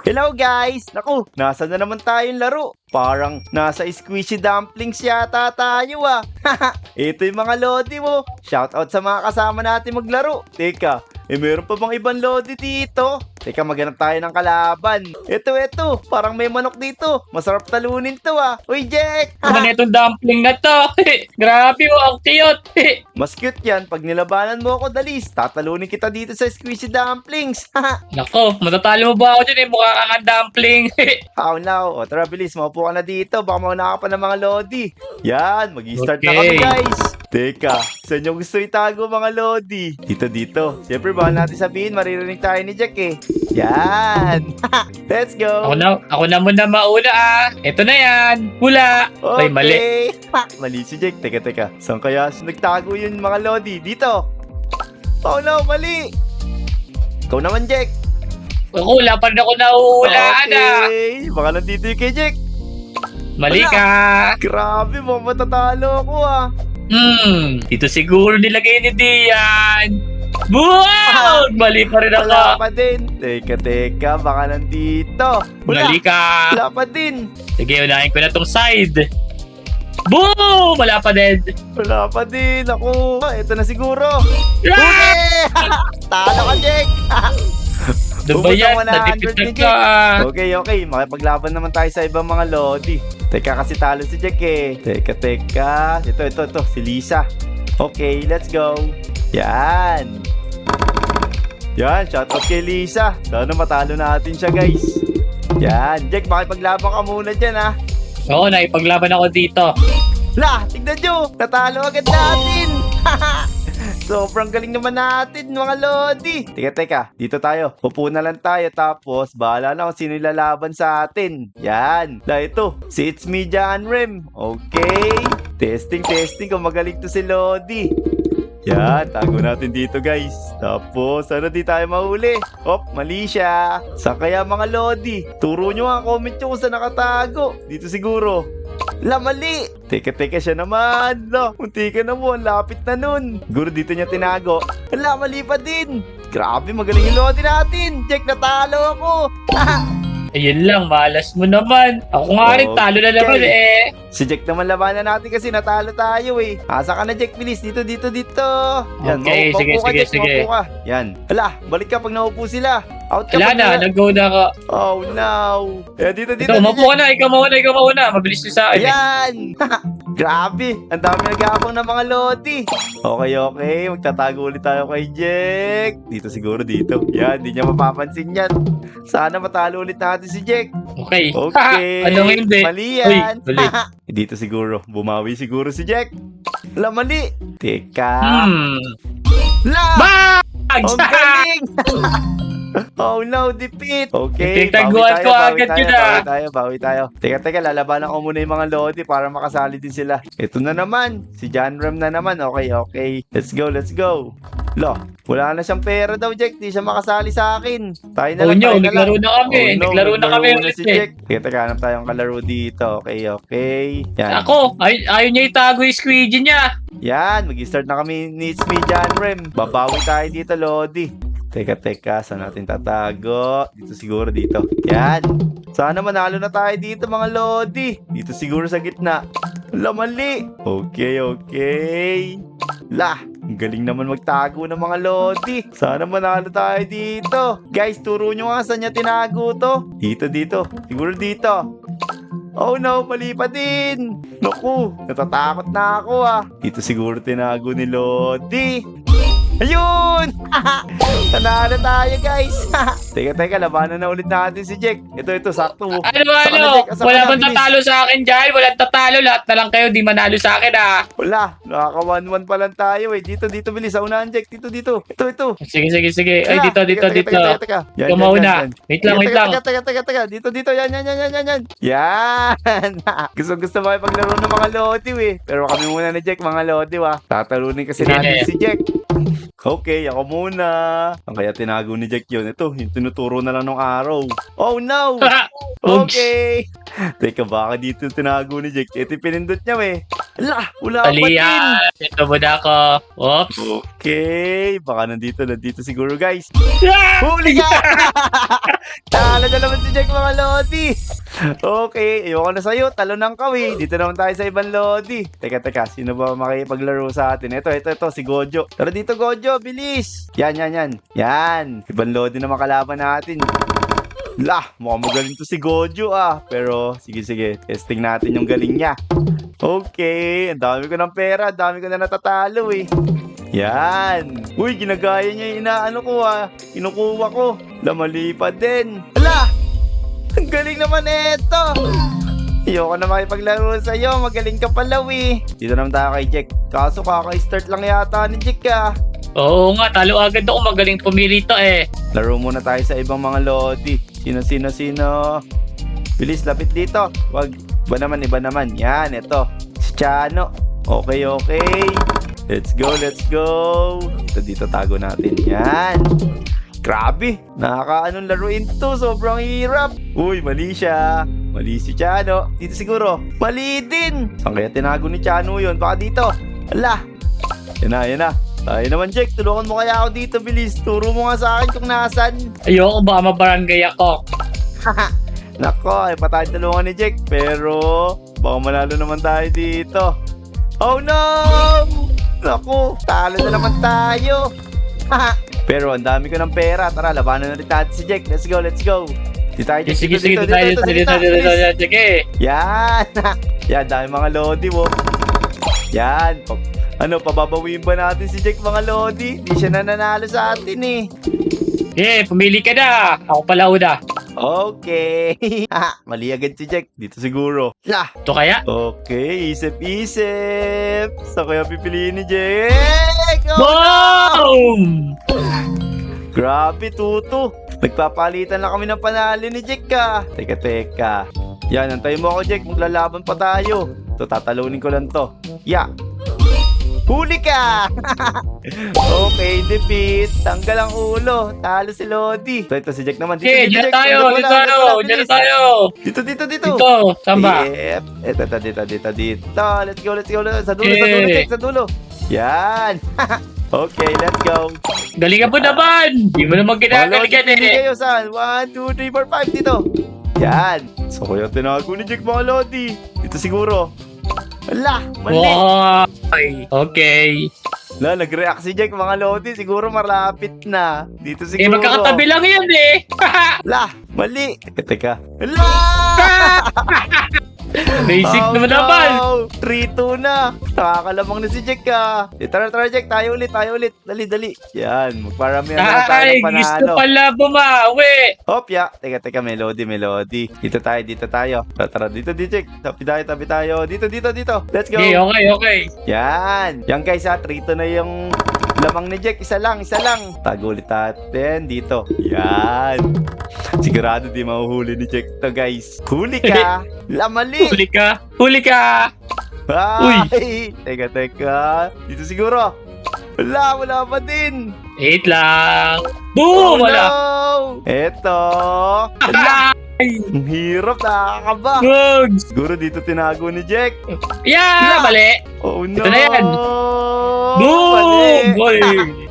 Hello guys! Naku, nasa na naman tayong laro? Parang nasa squishy dumplings yata tayo ah. Ito yung mga lodi mo. Shoutout sa mga kasama natin maglaro. Teka, meron pa bang ibang lodi dito? Teka, maghanap tayo ng kalaban. Ito. Parang may manok dito. Masarap talunin to ah. Uy, Jack! Ano na itong dumpling na to? Grabe mo, ang cute. Mas cute yan. Pag nilabanan mo ako, Dalis, tatalunin kita dito sa squishy dumplings. Nako, matatalo mo ba ako dyan mukha kang ang dumpling. How now? O tara, bilis. Maupo ka na dito. Baka mauna ka pa ng mga lodi. Yan, mag-i-start na Okay. kami, guys. Teka, saan nyo gusto itago mga lodi? Dito. Siyempre, baka natin sabihin, maririnig tayo ni Jack eh. Yan. Let's go. Ako na muna mauna ah. Ito na yan. Hula. Ay, mali. Mali si Jack. Teka. Saan kaya nagtago yun mga lodi? Dito. Oh no, mali. Ikaw naman, Jack. Ako, wala pa rin ako nahuhulaan ah. Okay. Baka nandito yung kay Jack. Mali ka. Grabe, matatalo ako ah. Dito siguro nilagay ni Dian. Wow! Mali pa rin Wala ako. pa din. Teka, baka nandito. Mali ka. Wala pa din. Sige, unahin ko na tong side. Boom! Wala pa din. Wala pa din. Ako, ito na siguro. Ah! Okay! Talo ka, Jack. Doon ba Ubus yan? ang 100 Natipid ni na ka. Okay. Makipaglaban naman tayo sa ibang mga lodi. Teka, kasi talo si Jack eh. Teka. Ito. Si Lisa. Okay, let's go. Yan, shoutout kay Lisa. Sana matalo natin siya, guys. Yan, Jack, makipaglaban ka muna dyan, ha. Oo, nakipaglaban ako dito. La, tignan nyo, natalo agad natin. Sobrang galing naman natin, mga lodi. Teka, dito tayo. Upo na lang tayo, tapos bahala na kung sino ilalaban sa atin. Yan, ito, si It's Me, John Rem. Okay, testing kung magaling to si Lodi. Yan, tago natin dito, guys. Tapos, sana di tayo mahuli. Mali siya. Saan kaya mga lodi? Turo nyo nga, comment nyo kung saan nakatago. Dito siguro. Mali. Teka, siya naman. Munti ka na mo, ang lapit na nun. Siguro dito niya tinago. Mali pa din. Grabe, magaling yung lodi natin. Jack, natalo ako. Ayun lang, malas mo naman. Ako nga rin, talo na naman eh. Si Jack naman labanan natin kasi natalo tayo eh. Asa ka na, Jack, bilis. Dito. Yan, Okay, maupo ka, Jack, sige. maupo ka. Yan. Balik ka pag naupo sila. Out ka Wala pag na, nag-go na ako. Oh no. Dito. Ito, mapuha na, ikaw mauna. Mabilis na sa akin. Yan. Grabe. Ang dami nag-aabang ng mga lodi. Okay. Magtatago ulit tayo kay Jack. Dito. Yan, di niya mapapansin yan. Sana matalo ulit natin si Jack. Okay. Okay. Ano hindi? Mali yan. Uy, mali. Dito siguro. Bumawi siguro si Jack. Mali. Teka. Bags! Ang galing. Oh no, defeat. Okay, Pinagtaguan ko agad yun ah. Bawi tayo. Teka, lalabanan ko muna yung mga lodi para makasali din sila. Ito na naman, si John Ram na naman. Okay. Let's go. Wala na siyang pera daw, Jack. Di siya makasali sa akin. Tayo na lang. Naglaro na kami. Naglaro na kami na ulit si eh. Jack. Teka, hanap tayong kalaro dito. Okay. Yan. Ako, ayaw niya itago yung squeegee niya. Yan, mag-start na kami ni It's Me, John Ram. Babawi tayo dito, lodi. Teka, saan natin tatago? Dito siguro, dito. Yan. Sana manalo na tayo dito, mga lodi. Dito siguro sa gitna. Mali. Okay. Ang galing naman magtago ng mga lodi. Sana manalo tayo dito. Guys, turo nyo nga saan niya tinago to. Dito. Siguro dito. Oh no, mali pa din. Naku, natatakot na ako ah. Dito siguro tinago ni Lodi. Ayun! Nanalo tayo, guys. Teka, labanan na ulit natin si Jack. Ito, sakto. Ano? Wala bang tatalo sa akin dyan? Walang tatalo. Lahat na lang kayo, di manalo sa akin ah. Wala, nakaka 1-1 pa lang tayo eh. Dito, bilis. Sa unahan, Jack. Dito. Ito. Sige. Ay, dito. Teka. Ikaw mauna. Wait lang. Teka. Dito. Yan. Yan. Gusto makipaglaro ng mga lodi eh. Pero kami muna ni Jack, mga lodi Tatalunin kasi Sige. natin si Jack. Okay, ako muna. Ang kaya tinago ni Jack yun. Ito, yung tinuturo na lang ng araw. Oh no! Okay. Teka, baka dito tinago ni Jack. Ito yung pinindot niya Ala, wala pa din. Aliyan. Ito muna ako. Oops. Okay, baka nandito siguro guys. Ah! Huli ka! Talo na naman si Jack mga Lodi. Okay, ayoko na sa'yo. Talo ng kawi. Dito naman tayo sa ibang Lodi. Teka, sino ba makipaglaro sa atin? Ito, si Gojo. Tara dito, Gojo, bilis. Yan. Yan, ibang Lodi na makalaban natin. Lah, mukhang magaling to si Gojo Pero, sige, testing natin yung galing niya. Okay, ang dami ko ng pera. Ang dami ko na natatalo Yan. Uy, ginagaya niya yung inaano ko Kinukuha ko. Mali pa din. Ala! Ang galing naman ito. Ayoko na makipaglaro sa'yo. Magaling ka pala Dito naman tayo kay Jack. Kaso kaka-start lang yata ni Jack Oo nga, talo agad ako. Magaling pumili to Laro muna tayo sa ibang mga Lodi. Sino? Bilis, lapit dito. Wag, iba naman. Yan, ito. Si Chano. Okay. Let's go. Dito tago natin. Yan. Grabe. Nakakaanong laruin to. Sobrang hirap. Uy, mali siya. Mali si Chano. Dito siguro. Mali din. Saan kaya tinago ni Chano yun? Baka dito. Ala. Yan na. Tayo naman, Jack. Tulungan mo kaya ako dito, bilis. Turo mo nga sa akin kung nasan. Ayoko baka mabarangay ako. Nako, patay tulungan ni Jack. Pero, baka manalo naman tayo dito. Oh no! Naku, talo na naman tayo. Pero, ang dami ko ng pera. Tara, labanan na rin natin si Jack. Let's go. Dito tayo, Jack. Sige, Dito. Sige. Yan. Yan, dami mga Lodi mo. Yan. Pababawiin ba natin si Jack mga Lodi? Di siya nananalo sa atin Pumili ka na. Ako pala una. Okay. Mali agad si Jack. Dito siguro. Ito kaya? Okay, isip. Saan kaya pipiliin ni Jack? Boom! Grabe, tuto. Nagpapalitan lang kami ng panalo ni Jack Teka. Yan, antayin mo ako, Jack. Maglalaban pa tayo. Ito, tatalunin ko lang to. Huli ka! Okay, defeat. Tanggal ang ulo. Talo si Lodi. Ito si Jack naman. Dito Jack. tayo. Bilis. Dito. Dito, samba. Yep. Ito, dito. Let's go. Sa dulo, Jack. Sa dulo. Yan. Okay, let's go. Galing ka po naman. Di mo naman ginagalingan Pili kayo saan? 1, 2, 3, 4, 5 dito. Yan. So, kaya tinago ni Jack mga Lodi. Dito siguro. Ala, mali. Okay. Nag-react si Jack mga Lodi. Siguro malapit na. Dito siguro. Magkakatabi lang yan Ala, mali. Teka. Ala! Basic naman naman. 3-2 na. Nakakalamang na si Jack Tara, Jack. Tayo ulit. Dali. Yan. Magparami na tayo ng panalo. Gusto pala bumawi. Hopya. Teka. Melody. Dito tayo. Tara, dito, Jack. Tabi tayo. Dito. Let's go. Okay. Yan guys 3-2 na yung lamang ni Jack. Isa lang. Tago ulit natin dito. Yan. Sigurado di mahuhuli ni Jack to, guys. Huli ka. Lamali. Huli ka. Ay. Teka. Dito siguro. Wala pa din. Wait lang. Boom! Wala. No. Eto. Ang hirap, nakakaba. Siguro dito tinago ni Jack. Mali. Oh no. Ito na yan. Boom! Boy.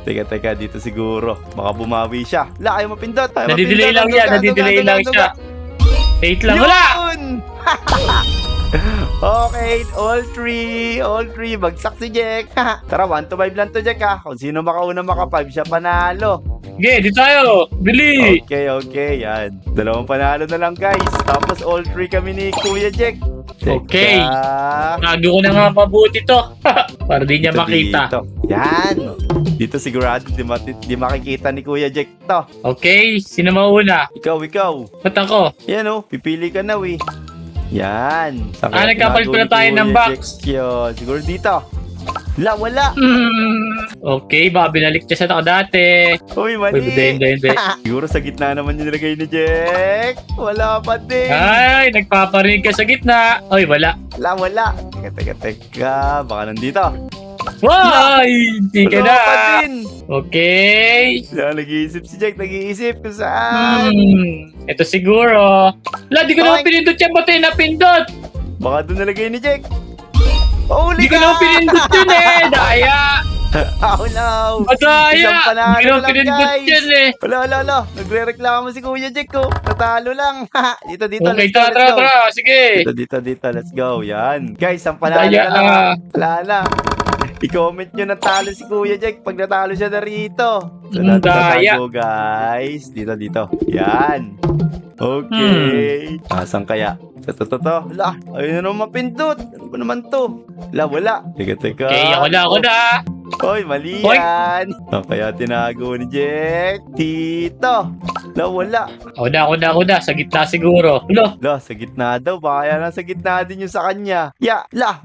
Teka, dito siguro. Baka bumawi siya. Ayaw mapindot. Nadidelay lang siya. Wait lang, wala! Okay, all three. Bagsak si Jack. Tara, 1-5 lang to, Jack Kung sino makauna maka-5, siya panalo. Okay, dito tayo. Bili! Okay, yan. 2 panalo na lang, guys. Tapos all 3 kami ni Kuya Jack. Okay. Tago ko na nga mabuti to. Para di niya makita. Dito. Yan. Dito sigurado di makikita ni Kuya Jack to. Okay, sino mauna? Ikaw. Ba't ako? Yan pipili ka na, Yan. Nagkapalit pala tayo ng box. Yun. Siguro dito. Wala. Okay, baka binalik niya sa dati. Uy, mali. Hindi. Siguro sa gitna naman yung nilagay ni Jack. Wala pa din. Ay, nagpaparinig ka sa gitna. Ay, wala. Wala. Teka. Baka nandito. Ay, hindi ka na. Wala pa din. Okay. Nag-iisip si Jack. Kung saan. Ito siguro. Di ko naman pinindot yan. Ba't napindot? Baka doon nalagay ni Jack. Huli Hindi ko ka! naman pinindot yun eh. Daya. Oh no! Madaya. Isang panalo Hindi ko naman lang, pinindot guys. yun eh. Wala. Nagre-reklamo si Kuya Jack ko. Natalo lang. dito, Okay, let's go, let's go. tara. Sige. Dito, let's go. Yan. Guys, ang panalo Daya. na lang. ah. Wala na. I-comment nyo na talo si Kuya Jack pag natalo siya na rito. So, natin Daya. tatago, guys. Dito. Yan. Okay. Asan kaya? To. Wala. Ayun na naman mapindot. Ano ba naman to? Wala. Teka. Okay, ako na. Hoy, mali Hoy. yan. Saan kaya tinago ni Jack? Dito. Wala. Ako na. Sa gitna siguro. Ulo. Sa gitna daw. Baka yan nasa gitna din yung sa kanya.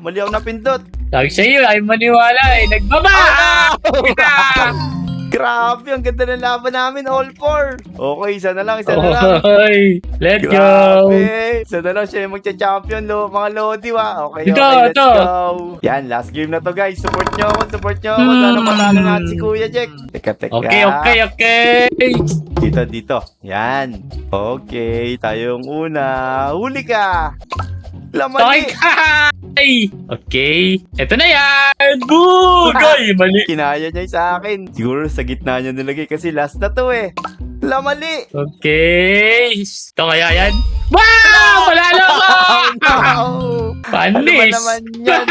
Mali ako napindot. Sabi sa'yo, ay maniwala eh. Nagbaba! Grabe, ang ganda ng laban namin, all four. Okay, isa na lang. Oy, let's go! Grabe. Isa na lang siya yung magcha-champion, mga Lodi, wa. Okay, let's go. Yan, last game na to, guys. Support nyo ako. Sana matalo natin si Kuya Jack. Teka. Okay. Dito. Yan. Okay, tayong una. Huli ka. Lamali. Okay. Ito na yan! Bugay! Mali. Kinaya niya sa akin. Siguro sa gitna niya nilagay kasi last na to eh. Mali. Okay. Ito kaya yan? Wow! Palalo ko! Ano ba Panis! naman yan?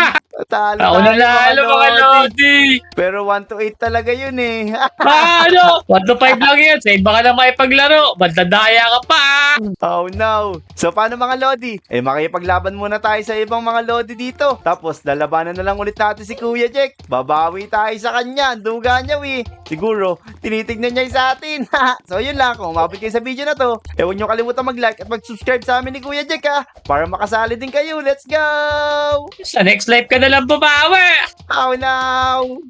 Talo Ako tayo, nanalo mga Lodi! Pero 1 to 8 talaga yun eh. Paano? 1 to 5 lang yan. Sa iba ka na makipaglaro. Bandadaya ka pa. Oh no. So paano mga Lodi? Makipaglaban muna tayo sa ibang mga Lodi dito. Tapos lalabanan na lang ulit natin si Kuya Jack. Babawi tayo sa kanya. Ang duga niya Siguro tinitignan niya sa atin. So yun lang. Kung umabot kayo sa video na to, huwag niyo kalimutan mag-like at mag-subscribe sa amin ni Kuya Jack para makasali din kayo. Let's go! Sa next live ka na lang babawi. Oh no.